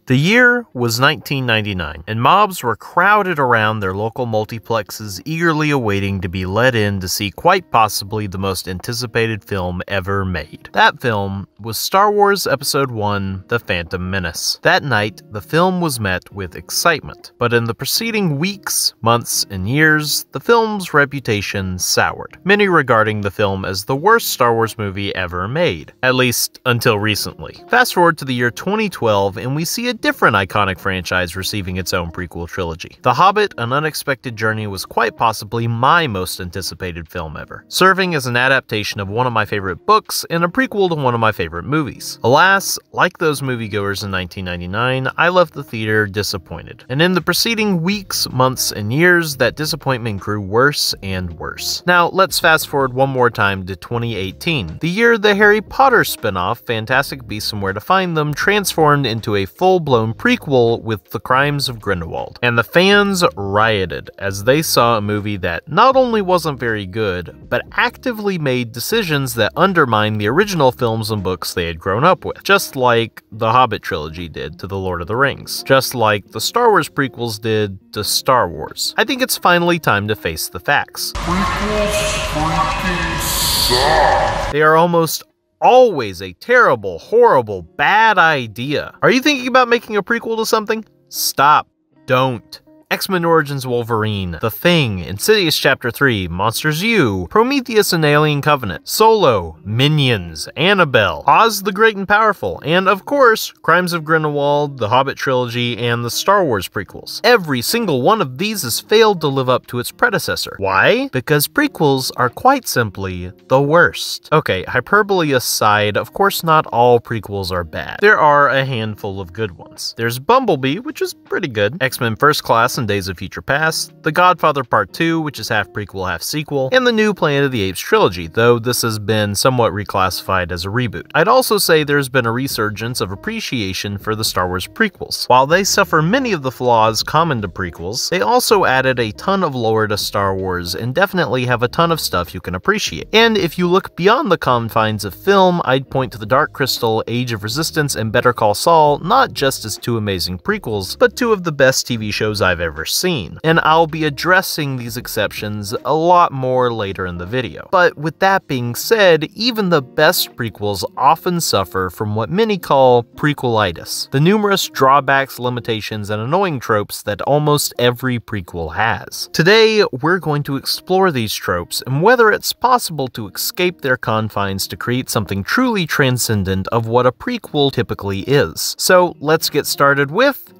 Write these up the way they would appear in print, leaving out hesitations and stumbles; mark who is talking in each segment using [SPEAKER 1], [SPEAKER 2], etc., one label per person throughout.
[SPEAKER 1] The year was 1999, and mobs were crowded around their local multiplexes, eagerly awaiting to be let in to see quite possibly the most anticipated film ever made. That film was Star Wars Episode I: The Phantom Menace. That night, the film was met with excitement, but in the preceding weeks, months, and years, the film's reputation soured, many regarding the film as the worst Star Wars movie ever made, at least until recently. Fast forward to the year 2012, and we see a different iconic franchise receiving its own prequel trilogy. The Hobbit: An Unexpected Journey was quite possibly my most anticipated film ever, serving as an adaptation of one of my favorite books and a prequel to one of my favorite movies. Alas, like those moviegoers in 1999, I left the theater disappointed. And in the preceding weeks, months, and years, that disappointment grew worse and worse. Now, let's fast forward one more time to 2018, the year the Harry Potter spin-off Fantastic Beasts and Where to Find Them transformed into a full-blown prequel with The Crimes of Grindelwald. And the fans rioted as they saw a movie that not only wasn't very good, but actively made decisions that undermined the original films and books they had grown up with, just like the Hobbit Trilogy did to The Lord of the Rings, just like the Star Wars prequels did to Star Wars. I think it's finally time to face the facts.
[SPEAKER 2] Prequels freaking suck.
[SPEAKER 1] They are almost always a terrible, horrible, bad idea. Are you thinking about making a prequel to something? Stop. Don't. X-Men Origins Wolverine, The Thing, Insidious Chapter 3, Monsters U, Prometheus and Alien Covenant, Solo, Minions, Annabelle, Oz the Great and Powerful, and of course, Crimes of Grindelwald, the Hobbit Trilogy, and the Star Wars prequels. Every single one of these has failed to live up to its predecessor. Why? Because prequels are quite simply the worst. Okay, hyperbole aside, of course not all prequels are bad. There are a handful of good ones. There's Bumblebee, which is pretty good, X-Men First Class and Days of Future Past, The Godfather Part 2, which is half prequel, half sequel, and the new Planet of the Apes trilogy, though this has been somewhat reclassified as a reboot. I'd also say there's been a resurgence of appreciation for the Star Wars prequels. While they suffer many of the flaws common to prequels, they also added a ton of lore to Star Wars and definitely have a ton of stuff you can appreciate. And if you look beyond the confines of film, I'd point to The Dark Crystal, Age of Resistance, and Better Call Saul not just as two amazing prequels, but two of the best TV shows I've ever seen, and I'll be addressing these exceptions a lot more later in the video. But with that being said, even the best prequels often suffer from what many call prequelitis, the numerous drawbacks, limitations, and annoying tropes that almost every prequel has. Today, we're going to explore these tropes and whether it's possible to escape their confines to create something truly transcendent of what a prequel typically is. So let's get started with...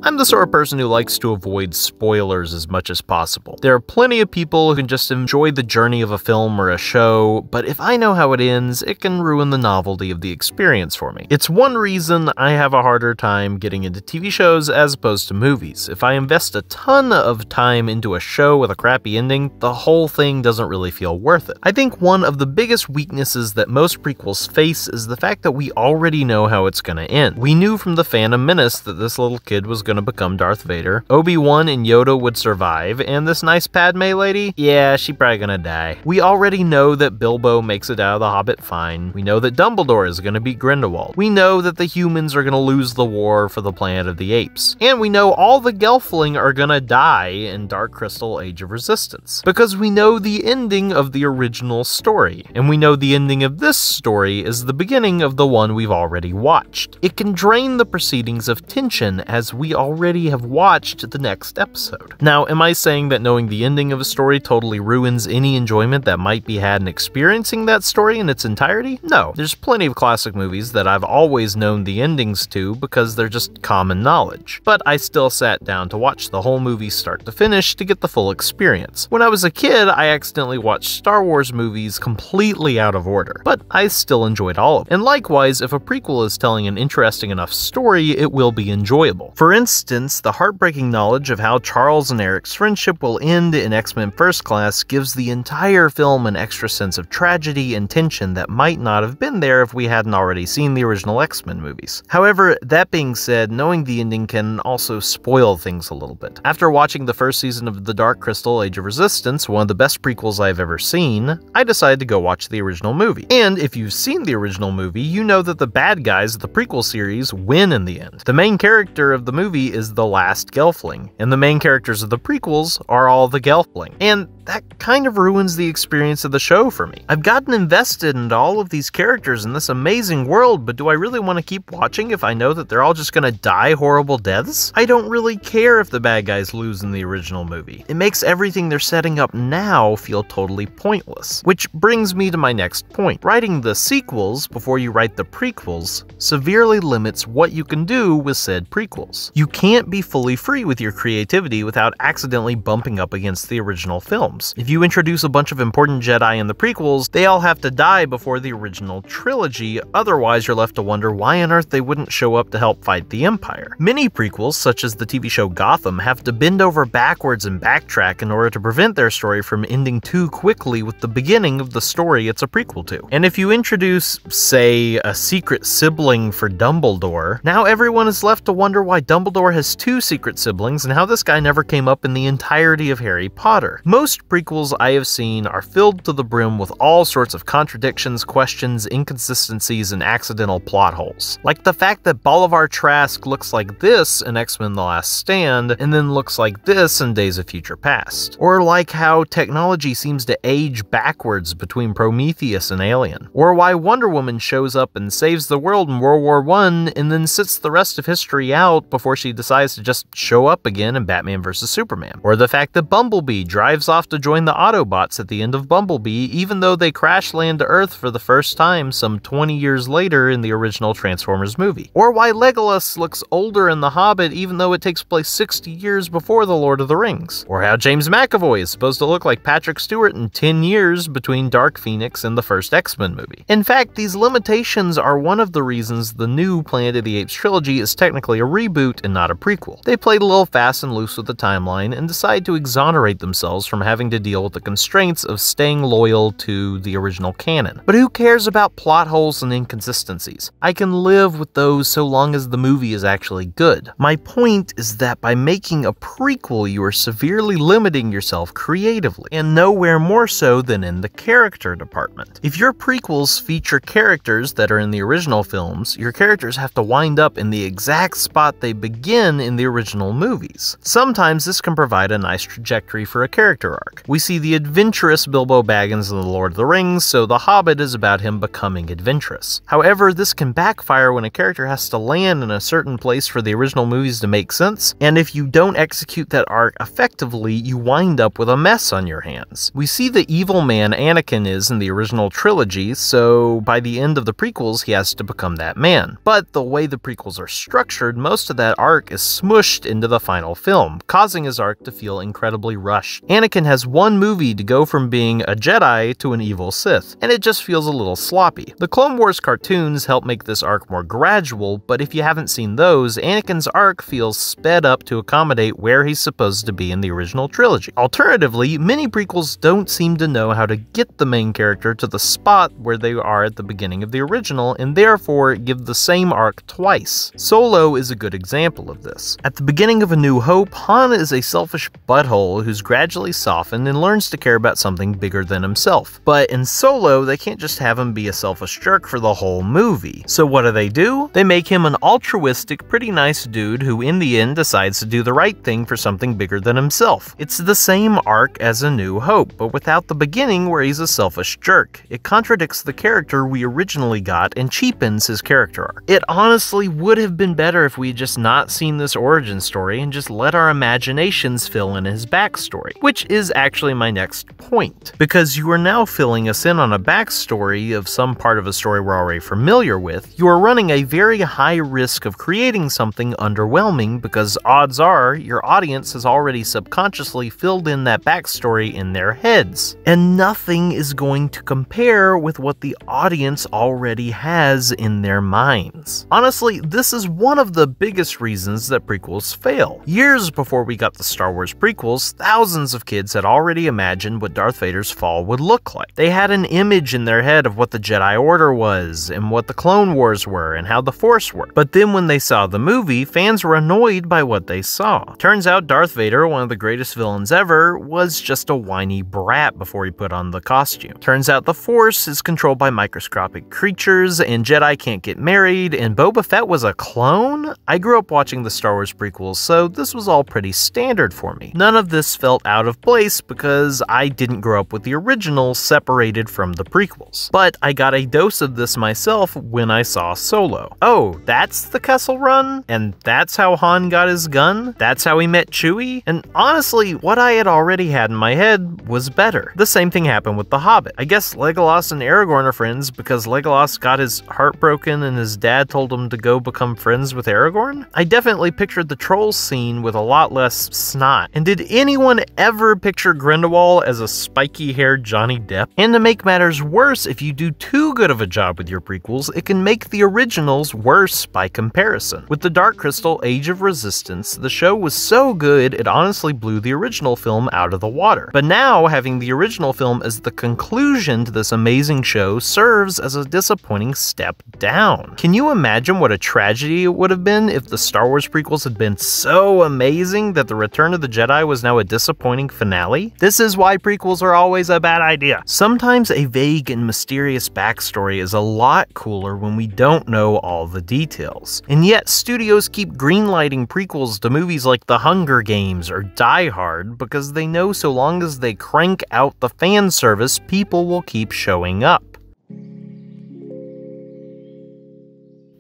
[SPEAKER 1] I'm the sort of person who likes to avoid spoilers as much as possible. There are plenty of people who can just enjoy the journey of a film or a show, but if I know how it ends, it can ruin the novelty of the experience for me. It's one reason I have a harder time getting into TV shows as opposed to movies. If I invest a ton of time into a show with a crappy ending, the whole thing doesn't really feel worth it. I think one of the biggest weaknesses that most prequels face is the fact that we already know how it's gonna end. We knew from The Phantom Menace that this little kid was gonna become Darth Vader, Obi-Wan and Yoda would survive, and this nice Padme lady? Yeah, she probably gonna die. We already know that Bilbo makes it out of the Hobbit fine. We know that Dumbledore is gonna beat Grindelwald. We know that the humans are gonna lose the war for the Planet of the Apes. And we know all the Gelfling are gonna die in Dark Crystal: Age of Resistance. Because we know the ending of the original story, and we know the ending of this story is the beginning of the one we've already watched. It can drain the proceedings of tension as we already have watched the next episode. Now, am I saying that knowing the ending of a story totally ruins any enjoyment that might be had in experiencing that story in its entirety? No. There's plenty of classic movies that I've always known the endings to because they're just common knowledge. But I still sat down to watch the whole movie start to finish to get the full experience. When I was a kid, I accidentally watched Star Wars movies completely out of order, but I still enjoyed all of them. And likewise, if a prequel is telling an interesting enough story, it will be enjoyable. For instance, instance, the heartbreaking knowledge of how Charles and Eric's friendship will end in X-Men First Class gives the entire film an extra sense of tragedy and tension that might not have been there if we hadn't already seen the original X-Men movies. However, that being said, knowing the ending can also spoil things a little bit. After watching the first season of The Dark Crystal: Age of Resistance, one of the best prequels I've ever seen, I decided to go watch the original movie. And if you've seen the original movie, you know that the bad guys of the prequel series win in the end. The main character of the movie is the last Gelfling, and the main characters of the prequels are all the Gelfling. And that kind of ruins the experience of the show for me. I've gotten invested into all of these characters in this amazing world, but do I really want to keep watching if I know that they're all just gonna die horrible deaths? I don't really care if the bad guys lose in the original movie. It makes everything they're setting up now feel totally pointless. Which brings me to my next point. Writing the sequels before you write the prequels severely limits what you can do with said prequels. You can't be fully free with your creativity without accidentally bumping up against the original films. If you introduce a bunch of important Jedi in the prequels, they all have to die before the original trilogy, otherwise you're left to wonder why on earth they wouldn't show up to help fight the Empire. Many prequels, such as the TV show Gotham, have to bend over backwards and backtrack in order to prevent their story from ending too quickly with the beginning of the story it's a prequel to. And if you introduce, say, a secret sibling for Dumbledore, now everyone is left to wonder why Dumbledore has two secret siblings and how this guy never came up in the entirety of Harry Potter. Most prequels I have seen are filled to the brim with all sorts of contradictions, questions, inconsistencies, and accidental plot holes. Like the fact that Bolivar Trask looks like this in X-Men The Last Stand, and then looks like this in Days of Future Past. Or like how technology seems to age backwards between Prometheus and Alien. Or why Wonder Woman shows up and saves the world in World War I, and then sits the rest of history out before she decides to just show up again in Batman vs. Superman. Or the fact that Bumblebee drives off to join the Autobots at the end of Bumblebee, even though they crash land to Earth for the first time some 20 years later in the original Transformers movie. Or why Legolas looks older in The Hobbit even though it takes place 60 years before The Lord of the Rings. Or how James McAvoy is supposed to look like Patrick Stewart in 10 years between Dark Phoenix and the first X-Men movie. In fact, these limitations are one of the reasons the new Planet of the Apes trilogy is technically a reboot and not a prequel. They played a little fast and loose with the timeline and decided to exonerate themselves from having to deal with the constraints of staying loyal to the original canon. But who cares about plot holes and inconsistencies? I can live with those so long as the movie is actually good. My point is that by making a prequel, you are severely limiting yourself creatively, and nowhere more so than in the character department. If your prequels feature characters that are in the original films, your characters have to wind up in the exact spot they begin in the original movies. Sometimes this can provide a nice trajectory for a character arc. We see the adventurous Bilbo Baggins in The Lord of the Rings, so The Hobbit is about him becoming adventurous. However, this can backfire when a character has to land in a certain place for the original movies to make sense, and if you don't execute that arc effectively, you wind up with a mess on your hands. We see the evil man Anakin is in the original trilogy, so by the end of the prequels, he has to become that man. But the way the prequels are structured, most of that arc is smushed into the final film, causing his arc to feel incredibly rushed. Anakin has one movie to go from being a Jedi to an evil Sith, and it just feels a little sloppy. The Clone Wars cartoons help make this arc more gradual, but if you haven't seen those, Anakin's arc feels sped up to accommodate where he's supposed to be in the original trilogy. Alternatively, many prequels don't seem to know how to get the main character to the spot where they are at the beginning of the original, and therefore give the same arc twice. Solo is a good example of this. At the beginning of A New Hope, Han is a selfish butthole who's gradually softened and learns to care about something bigger than himself. But in Solo, they can't just have him be a selfish jerk for the whole movie. So what do? They make him an altruistic, pretty nice dude who in the end decides to do the right thing for something bigger than himself. It's the same arc as A New Hope, but without the beginning where he's a selfish jerk. It contradicts the character we originally got and cheapens his character arc. It honestly would have been better if we had just not seen this origin story and just let our imaginations fill in his backstory, which is actually my next point, because you are now filling us in on a backstory of some part of a story we're already familiar with. You are running a very high risk of creating something underwhelming because odds are your audience has already subconsciously filled in that backstory in their heads, and nothing is going to compare with what the audience already has in their minds. Honestly, this is one of the biggest reasons that prequels fail. Years before we got the Star Wars prequels, thousands of kids had already imagined what Darth Vader's fall would look like. They had an image in their head of what the Jedi Order was, and what the Clone Wars were, and how the Force worked. But then when they saw the movie, fans were annoyed by what they saw. Turns out Darth Vader, one of the greatest villains ever, was just a whiny brat before he put on the costume. Turns out the Force is controlled by microscopic creatures, and Jedi can't get married, and Boba Fett was a clone? I grew up watching the Star Wars prequels, so this was all pretty standard for me. None of this felt out of place because I didn't grow up with the originals separated from the prequels. But I got a dose of this myself when I saw Solo. Oh, that's the Kessel Run? And that's how Han got his gun? That's how he met Chewie? And honestly, what I had already had in my head was better. The same thing happened with The Hobbit. I guess Legolas and Aragorn are friends because Legolas got his heart broken and his dad told him to go become friends with Aragorn? I definitely pictured the Trolls scene with a lot less snot. And did anyone ever picture Grindelwald as a spiky-haired Johnny Depp? And to make matters worse, if you do too good of a job with your prequels, it can make the originals worse by comparison. With The Dark Crystal: Age of Resistance, the show was so good it honestly blew the original film out of the water. But now, having the original film as the conclusion to this amazing show serves as a disappointing step down. Can you imagine what a tragedy it would have been if the Star Wars prequels had been so amazing that The Return of the Jedi was now a disappointing finale? This is why prequels are always a bad idea. Sometimes a vague and mysterious backstory is a lot cooler when we don't know all the details. And yet, studios keep greenlighting prequels to movies like The Hunger Games or Die Hard because they know so long as they crank out the fan service, people will keep showing up.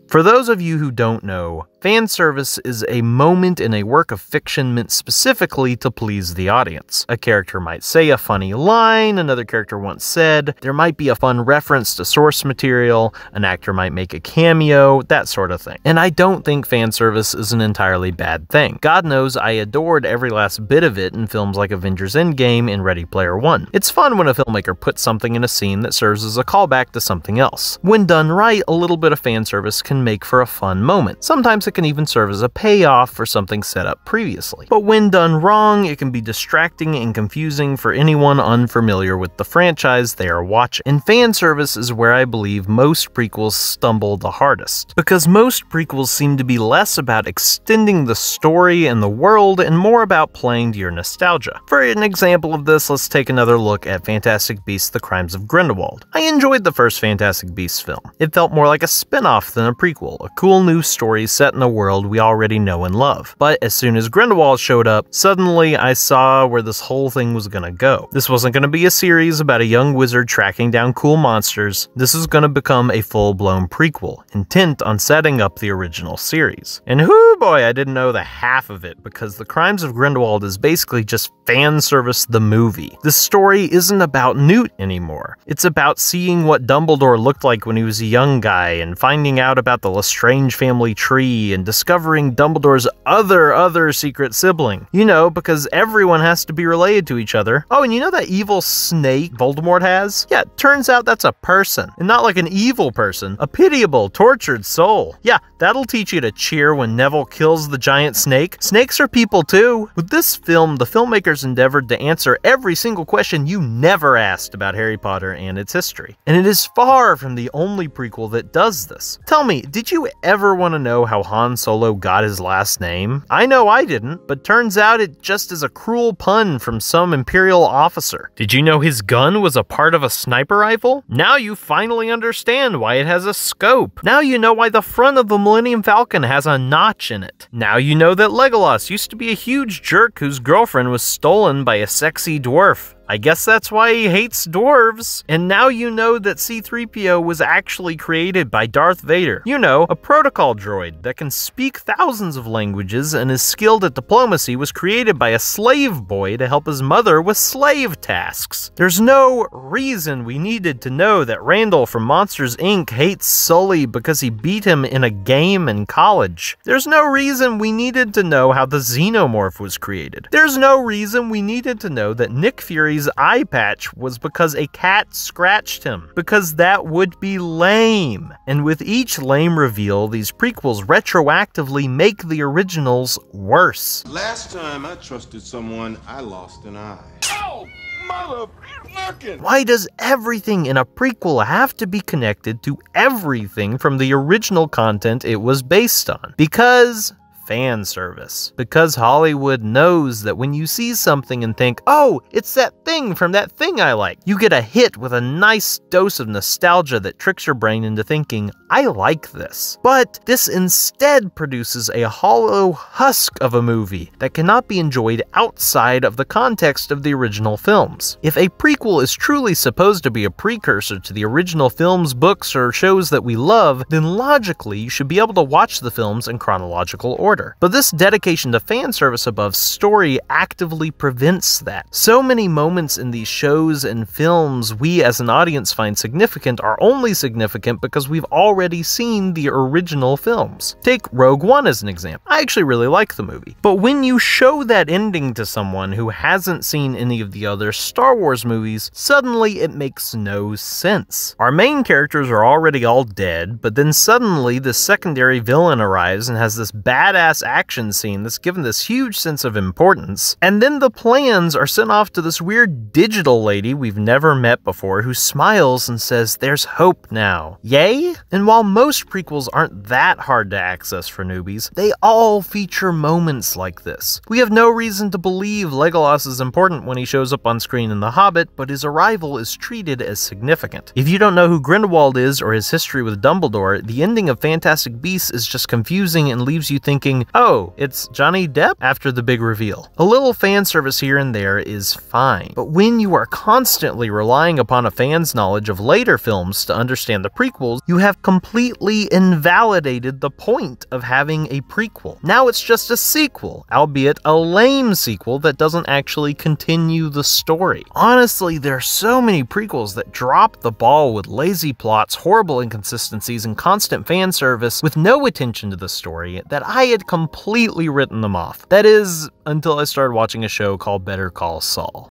[SPEAKER 1] For those of you who don't know, fan service is a moment in a work of fiction meant specifically to please the audience. A character might say a funny line another character once said, there might be a fun reference to source material, an actor might make a cameo, that sort of thing. And I don't think fan service is an entirely bad thing. God knows I adored every last bit of it in films like Avengers Endgame and Ready Player One. It's fun when a filmmaker puts something in a scene that serves as a callback to something else. When done right, a little bit of fan service can make for a fun moment. Sometimes it can even serve as a payoff for something set up previously. But when done wrong, it can be distracting and confusing for anyone unfamiliar with the franchise they are watching. And fan service is where I believe most prequels stumble the hardest, because most prequels seem to be less about extending the story and the world and more about playing to your nostalgia. For an example of this, let's take another look at Fantastic Beasts: The Crimes of Grindelwald. I enjoyed the first Fantastic Beasts film. It felt more like a spin-off than a prequel, a cool new story set in a world we already know and love. But as soon as Grindelwald showed up, suddenly I saw where this whole thing was gonna go. This wasn't gonna be a series about a young wizard tracking down cool monsters. This was gonna become a full-blown prequel, intent on setting up the original series. And whoo boy, I didn't know the half of it, because The Crimes of Grindelwald is basically just fan service the movie. The story isn't about Newt anymore. It's about seeing what Dumbledore looked like when he was a young guy, and finding out about the Lestrange family tree, and discovering Dumbledore's other secret sibling. You know, because everyone has to be related to each other. Oh, and you know that evil snake Voldemort has? Yeah, it turns out that's a person. And not like an evil person, a pitiable, tortured soul. Yeah, that'll teach you to cheer when Neville kills the giant snake. Snakes are people too. With this film, the filmmakers endeavored to answer every single question you never asked about Harry Potter and its history. And it is far from the only prequel that does this. Tell me, did you ever want to know how Han Solo got his last name? I know I didn't, but turns out it just is a cruel pun from some Imperial officer. Did you know his gun was a part of a sniper rifle? Now you finally understand why it has a scope. Now you know why the front of the Millennium Falcon has a notch in it. Now you know that Legolas used to be a huge jerk whose girlfriend was stolen by a sexy dwarf. I guess that's why he hates dwarves. And now you know that C-3PO was actually created by Darth Vader. You know, a protocol droid that can speak thousands of languages and is skilled at diplomacy was created by a slave boy to help his mother with slave tasks. There's no reason we needed to know that Randall from Monsters, Inc. hates Sully because he beat him in a game in college. There's no reason we needed to know how the Xenomorph was created. There's no reason we needed to know that Nick Fury's eye patch was because a cat scratched him, because that would be lame. And with each lame reveal, these prequels retroactively make the originals worse.
[SPEAKER 3] Last time I trusted someone, I lost an eye. Oh, motherfucking!
[SPEAKER 1] Why does everything in a prequel have to be connected to everything from the original content it was based on? Because fan service. Because Hollywood knows that when you see something and think, oh, it's that thing from that thing I like, you get a hit with a nice dose of nostalgia that tricks your brain into thinking, I like this. But this instead produces a hollow husk of a movie that cannot be enjoyed outside of the context of the original films. If a prequel is truly supposed to be a precursor to the original films, books, or shows that we love, then logically you should be able to watch the films in chronological order. But this dedication to fan service above story actively prevents that. So many moments in these shows and films we as an audience find significant are only significant because we've already seen the original films. Take Rogue One as an example. I actually really like the movie. But when you show that ending to someone who hasn't seen any of the other Star Wars movies, suddenly it makes no sense. Our main characters are already all dead, but then suddenly this secondary villain arrives and has this badass action scene that's given this huge sense of importance, and then the plans are sent off to this weird digital lady we've never met before who smiles and says, there's hope now. Yay? And while most prequels aren't that hard to access for newbies, they all feature moments like this. We have no reason to believe Legolas is important when he shows up on screen in The Hobbit, but his arrival is treated as significant. If you don't know who Grindelwald is or his history with Dumbledore, the ending of Fantastic Beasts is just confusing and leaves you thinking, oh, it's Johnny Depp after the big reveal. A little fan service here and there is fine, but when you are constantly relying upon a fan's knowledge of later films to understand the prequels, you have completely invalidated the point of having a prequel. Now it's just a sequel, albeit a lame sequel that doesn't actually continue the story. Honestly, there are so many prequels that drop the ball with lazy plots, horrible inconsistencies, and constant fan service with no attention to the story that I had completely written them off. That is, until I started watching a show called Better Call Saul.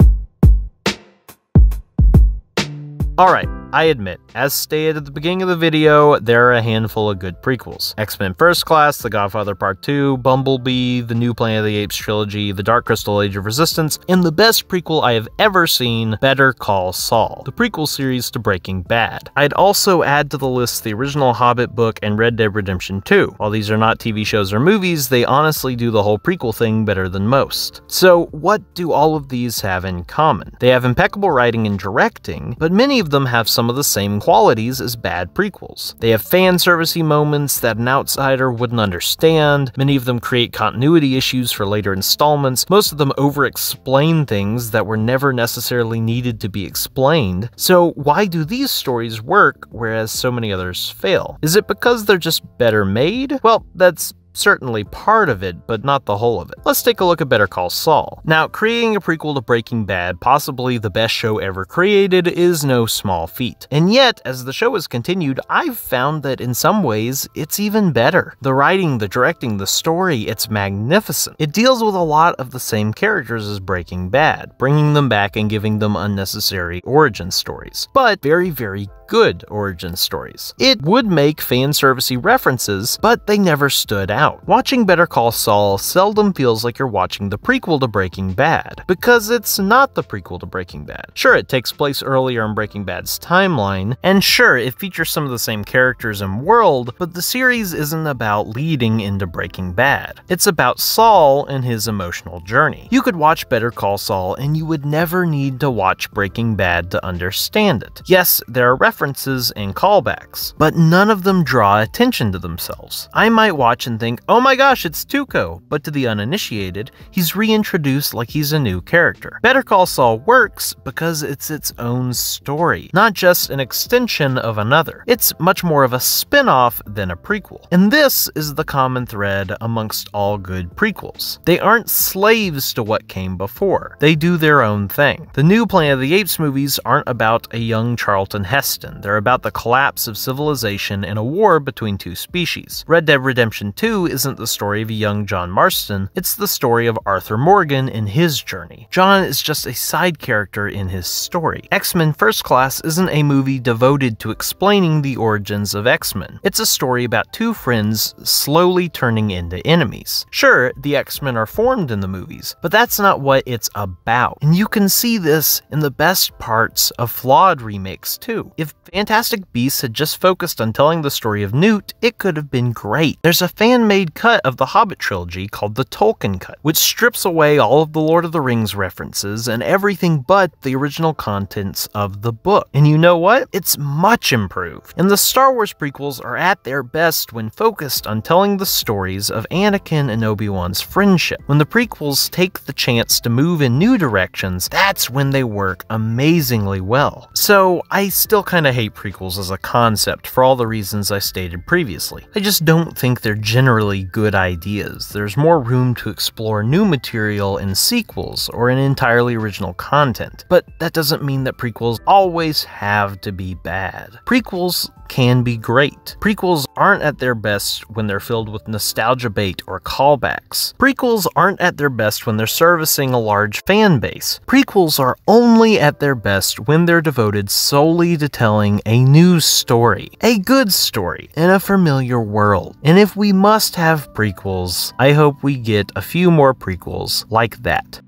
[SPEAKER 1] Alright, I admit, as stated at the beginning of the video, there are a handful of good prequels. X-Men First Class, The Godfather Part 2, Bumblebee, the new Planet of the Apes trilogy, The Dark Crystal Age of Resistance, and the best prequel I have ever seen, Better Call Saul, the prequel series to Breaking Bad. I'd also add to the list the original Hobbit book and Red Dead Redemption 2. While these are not TV shows or movies, they honestly do the whole prequel thing better than most. So what do all of these have in common? They have impeccable writing and directing, but many of them have some of the same qualities as bad prequels. They have fan servicey moments that an outsider wouldn't understand. Many of them create continuity issues for later installments. Most of them over-explain things that were never necessarily needed to be explained. So why do these stories work, whereas so many others fail? Is it because they're just better made? Well, that's certainly part of it, but not the whole of it. Let's take a look at Better Call Saul. Now, creating a prequel to Breaking Bad, possibly the best show ever created, is no small feat. And yet, as the show has continued, I've found that in some ways, it's even better. The writing, the directing, the story, it's magnificent. It deals with a lot of the same characters as Breaking Bad, bringing them back and giving them unnecessary origin stories, but very, very good origin stories. It would make fan servicey references, but they never stood out. Watching Better Call Saul seldom feels like you're watching the prequel to Breaking Bad, because it's not the prequel to Breaking Bad. Sure, it takes place earlier in Breaking Bad's timeline, and sure, it features some of the same characters and world, but the series isn't about leading into Breaking Bad. It's about Saul and his emotional journey. You could watch Better Call Saul and you would never need to watch Breaking Bad to understand it. Yes, there are references and callbacks, but none of them draw attention to themselves. I might watch and think, think, oh my gosh, it's Tuco, but to the uninitiated, he's reintroduced like he's a new character. Better Call Saul works because it's its own story, not just an extension of another. It's much more of a spin-off than a prequel. And this is the common thread amongst all good prequels. They aren't slaves to what came before. They do their own thing. The new Planet of the Apes movies aren't about a young Charlton Heston. They're about the collapse of civilization and a war between two species. Red Dead Redemption 2 isn't the story of a young John Marston, it's the story of Arthur Morgan and his journey. John is just a side character in his story. X-Men First Class isn't a movie devoted to explaining the origins of X-Men. It's a story about two friends slowly turning into enemies. Sure, the X-Men are formed in the movies, but that's not what it's about. And you can see this in the best parts of flawed remakes too. If Fantastic Beasts had just focused on telling the story of Newt, it could have been great. There's a fan-made cut of the Hobbit Trilogy called the Tolkien Cut, which strips away all of the Lord of the Rings references and everything but the original contents of the book. And you know what? It's much improved. And the Star Wars prequels are at their best when focused on telling the stories of Anakin and Obi-Wan's friendship. When the prequels take the chance to move in new directions, that's when they work amazingly well. So I still kind of hate prequels as a concept for all the reasons I stated previously. I just don't think they're generally good ideas. There's more room to explore new material in sequels or in entirely original content, but that doesn't mean that prequels always have to be bad. Prequels can be great. Prequels aren't at their best when they're filled with nostalgia bait or callbacks. Prequels aren't at their best when they're servicing a large fan base. Prequels are only at their best when they're devoted solely to telling a new story, a good story, in a familiar world. And if we must have prequels, I hope we get a few more prequels like that.